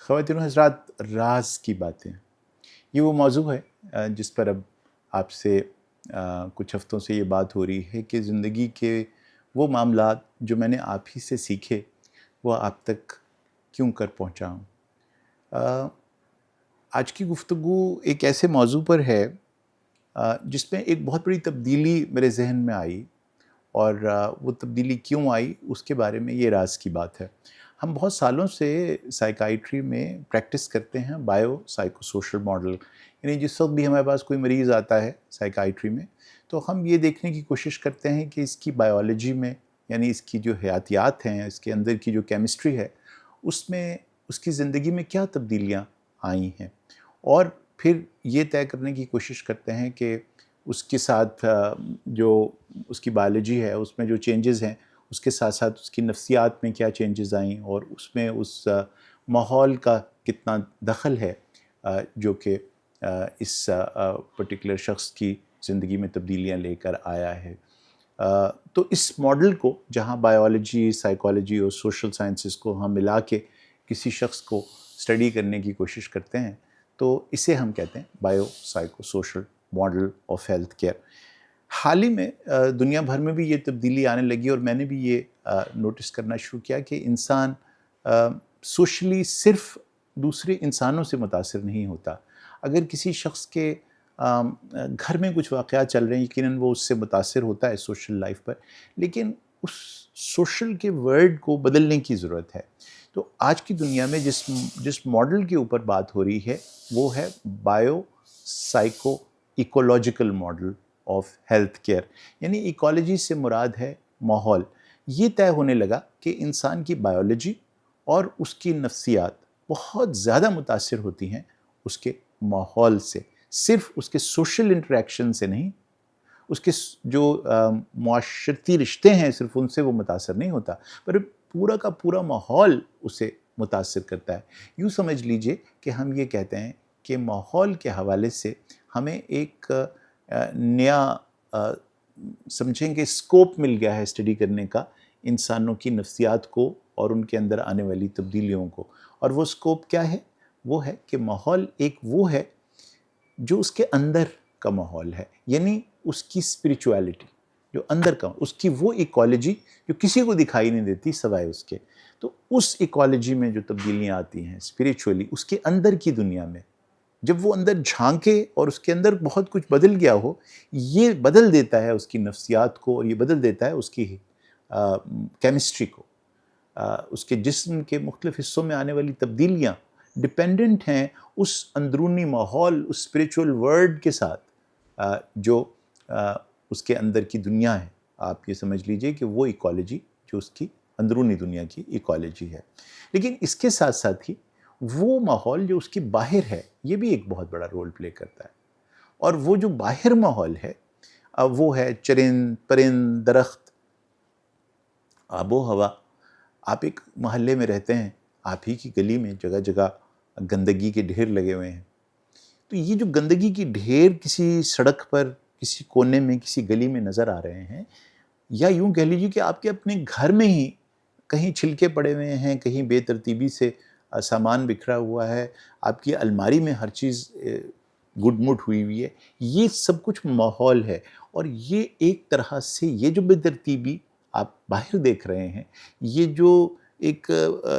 ख़वातीन व हज़रात, राज की बातें, ये वो मौजू है जिस पर अब आपसे कुछ हफ़्तों से ये बात हो रही है कि ज़िंदगी के वो मामलात जो मैंने आप ही से सीखे वो आप तक क्यों कर पहुँचा हूँ। आज की गुफ्तगू एक ऐसे मौजू पर है जिसमें एक बहुत बड़ी तब्दीली मेरे ज़हन में आई, और वो तब्दीली क्यों आई उसके बारे में ये राज की बात है। हम बहुत सालों से साइकाइट्री में प्रैक्टिस करते हैं बायो साइको सोशल मॉडल, यानी जिस वक्त भी हमारे पास कोई मरीज़ आता है साइकाइट्री में तो हम ये देखने की कोशिश करते हैं कि इसकी बायोलॉजी में, यानी इसकी जो हयातियात हैं, इसके अंदर की जो केमिस्ट्री है, उसमें उसकी ज़िंदगी में क्या तब्दीलियाँ आई हैं, और फिर ये तय करने की कोशिश करते हैं कि उसके साथ जो उसकी बायोलॉजी है उसमें जो चेंजेस हैं उसके साथ साथ उसकी नफ्सियात में क्या चेंजेस आई, और उसमें उस माहौल का कितना दखल है जो कि इस पर्टिकुलर शख्स की ज़िंदगी में तब्दीलियाँ लेकर आया है। तो इस मॉडल को, जहाँ बायोलॉजी, साइकोलॉजी और सोशल साइंसेस को हम मिला के किसी शख्स को स्टडी करने की कोशिश करते हैं, तो इसे हम कहते हैं biopsychosocial model of health care. हाल ही में दुनिया भर में भी ये तब्दीली आने लगी, और मैंने भी ये नोटिस करना शुरू किया कि इंसान सोशली सिर्फ दूसरे इंसानों से मुतासिर नहीं होता। अगर किसी शख्स के घर में कुछ वाक़यात चल रहे हैं, यकीनन वो उससे मुतासिर होता है सोशल लाइफ पर, लेकिन उस सोशल के वर्ड को बदलने की ज़रूरत है। तो आज की दुनिया में जिस मॉडल के ऊपर बात हो रही है वो है bio psycho ecological model of health care, यानी इकोलॉजी से मुराद है माहौल। ये तय होने लगा कि इंसान की बायोलॉजी और उसकी नफ्सियात बहुत ज़्यादा मुतासिर होती हैं उसके माहौल से, सिर्फ उसके सोशल इंटरेक्शन से नहीं, उसके जो मुआशरती रिश्ते हैं सिर्फ उनसे वो मुतासर नहीं होता, पर पूरा का पूरा माहौल उसे मुतासर करता है। यूँ समझ लीजिए कि हम ये कहते हैं कि माहौल के हवाले से हमें एक नया समझेंगे स्कोप मिल गया है स्टडी करने का, इंसानों की नफ्सियात को और उनके अंदर आने वाली तब्दीलियों को। और वो स्कोप क्या है? वो है कि माहौल एक वो है जो उसके अंदर का माहौल है, यानी उसकी स्पिरिचुअलिटी जो अंदर का, उसकी वो इकोलॉजी जो किसी को दिखाई नहीं देती सवाए उसके। तो उस इकोलॉजी में जो तब्दीलियाँ आती हैं स्पिरिचुअली, उसके अंदर की दुनिया में, जब वो अंदर झांके और उसके अंदर बहुत कुछ बदल गया हो, ये बदल देता है उसकी नफ्सियात को, और ये बदल देता है उसकी केमिस्ट्री को। उसके जिस्म के मुख्तलिफ हिस्सों में आने वाली तब्दीलियाँ डिपेंडेंट हैं उस अंदरूनी माहौल, उस स्पिरिचुअल वर्ल्ड के साथ जो उसके अंदर की दुनिया है। आप ये समझ लीजिए कि वो इकोलॉजी जो उसकी अंदरूनी दुनिया की इकोलॉजी है। लेकिन इसके साथ साथ ही वो माहौल जो उसकी बाहर है, ये भी एक बहुत बड़ा रोल प्ले करता है। और वो जो बाहर माहौल है वो है चरिंद परिंद, दरख्त, आबो हवा। आप एक मोहल्ले में रहते हैं, आप ही की गली में जगह जगह गंदगी के ढेर लगे हुए हैं। तो ये जो गंदगी की ढेर किसी सड़क पर, किसी कोने में, किसी गली में नज़र आ रहे हैं, या यूँ कह लीजिए कि आपके अपने घर में ही कहीं छिलके पड़े हुए हैं, कहीं बेतरतीबी से सामान बिखरा हुआ है, आपकी अलमारी में हर चीज़ गुडमुट हुई हुई है, ये सब कुछ माहौल है। और ये एक तरह से ये जो बेतरतीबी आप बाहर देख रहे हैं, ये जो एक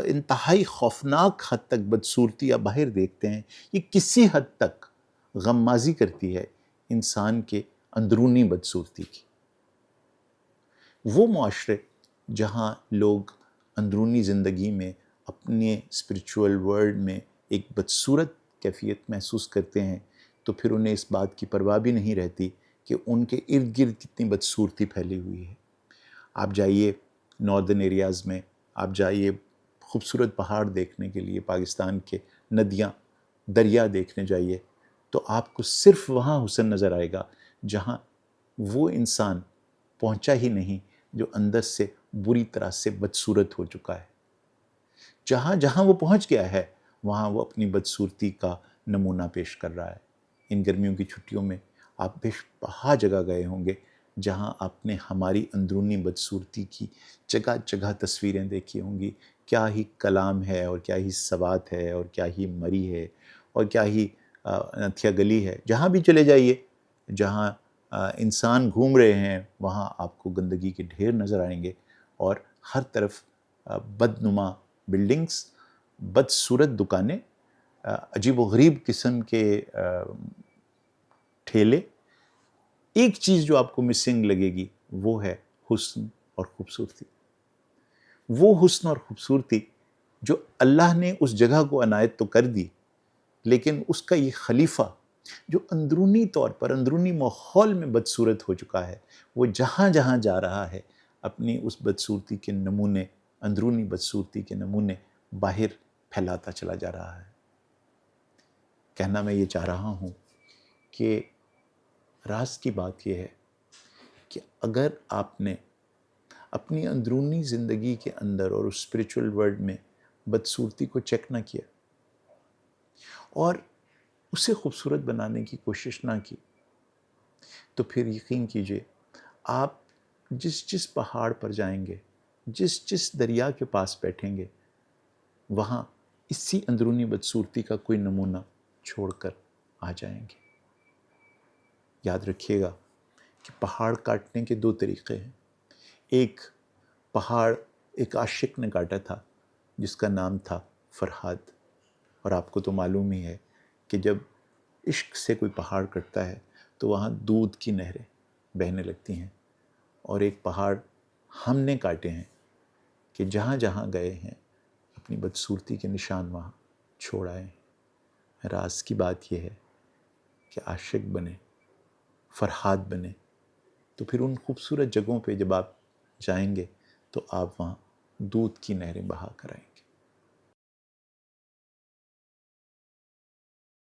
इंतहाई खौफनाक हद तक बदसूरती आप बाहर देखते हैं, ये किसी हद तक गम्माज़ी करती है इंसान के अंदरूनी बदसूरती की। वो मुआशरे जहाँ लोग अंदरूनी ज़िंदगी में अपने स्पिरिचुअल वर्ल्ड में एक बदसूरत कैफियत महसूस करते हैं, तो फिर उन्हें इस बात की परवाह भी नहीं रहती कि उनके इर्द गिर्द कितनी बदसूरती फैली हुई है। आप जाइए नॉर्दर्न एरियाज़ में, आप जाइए खूबसूरत पहाड़ देखने के लिए, पाकिस्तान के नदियाँ, दरिया देखने जाइए, तो आपको सिर्फ वहाँ हुस्न नज़र आएगा जहाँ वो इंसान पहुँचा ही नहीं जो अंदर से बुरी तरह से बदसूरत हो चुका है। जहाँ जहाँ वो पहुँच गया है वहाँ वो अपनी बदसूरती का नमूना पेश कर रहा है। इन गर्मियों की छुट्टियों में आप बेशबहा जगह गए होंगे جہاں آپ نے ہماری اندرونی بدصورتی کی جگہ جگہ تصویریں دیکھی ہوں گی. کیا ہی کلام ہے اور کیا ہی سوات ہے اور کیا ہی مری ہے اور کیا ہی نتھیا گلی ہے. جہاں بھی چلے جائیے، جہاں انسان گھوم رہے ہیں، وہاں آپ کو گندگی کے ڈھیر نظر آئیں گے، اور ہر طرف بدنما بلڈنگز، بدصورت دکانیں، عجیب و غریب قسم کے ٹھیلے. ایک چیز جو آپ کو مسنگ لگے گی وہ ہے حسن اور خوبصورتی. وہ حسن اور خوبصورتی جو اللہ نے اس جگہ کو عنایت تو کر دی، لیکن اس کا یہ خلیفہ جو اندرونی طور پر اندرونی ماحول میں بدصورت ہو چکا ہے، وہ جہاں جہاں جا رہا ہے اپنی اس بدصورتی کے نمونے، اندرونی بدصورتی کے نمونے باہر پھیلاتا چلا جا رہا ہے. کہنا میں یہ چاہ رہا ہوں کہ راز کی بات یہ ہے کہ اگر آپ نے اپنی اندرونی زندگی کے اندر اور اس اسپریچول ورلڈ میں بدصورتی کو چیک نہ کیا اور اسے خوبصورت بنانے کی کوشش نہ کی، تو پھر یقین کیجئے آپ جس جس پہاڑ پر جائیں گے، جس جس دریا کے پاس بیٹھیں گے، وہاں اسی اندرونی بدصورتی کا کوئی نمونہ چھوڑ کر آ جائیں گے. یاد رکھیے گا کہ پہاڑ کاٹنے کے 2 طریقے ہیں. ایک پہاڑ ایک عاشق نے کاٹا تھا جس کا نام تھا فرہاد، اور آپ کو تو معلوم ہی ہے کہ جب عشق سے کوئی پہاڑ کٹتا ہے تو وہاں دودھ کی نہریں بہنے لگتی ہیں. اور ایک پہاڑ ہم نے کاٹے ہیں کہ جہاں جہاں گئے ہیں اپنی بدصورتی کے نشان وہاں چھوڑ آئے ہیں. راز کی بات یہ ہے کہ عاشق بنے، فرہاد بنے، تو پھر ان خوبصورت جگہوں پہ جب آپ جائیں گے تو آپ وہاں دودھ کی نہریں بہا کر آئیں گے.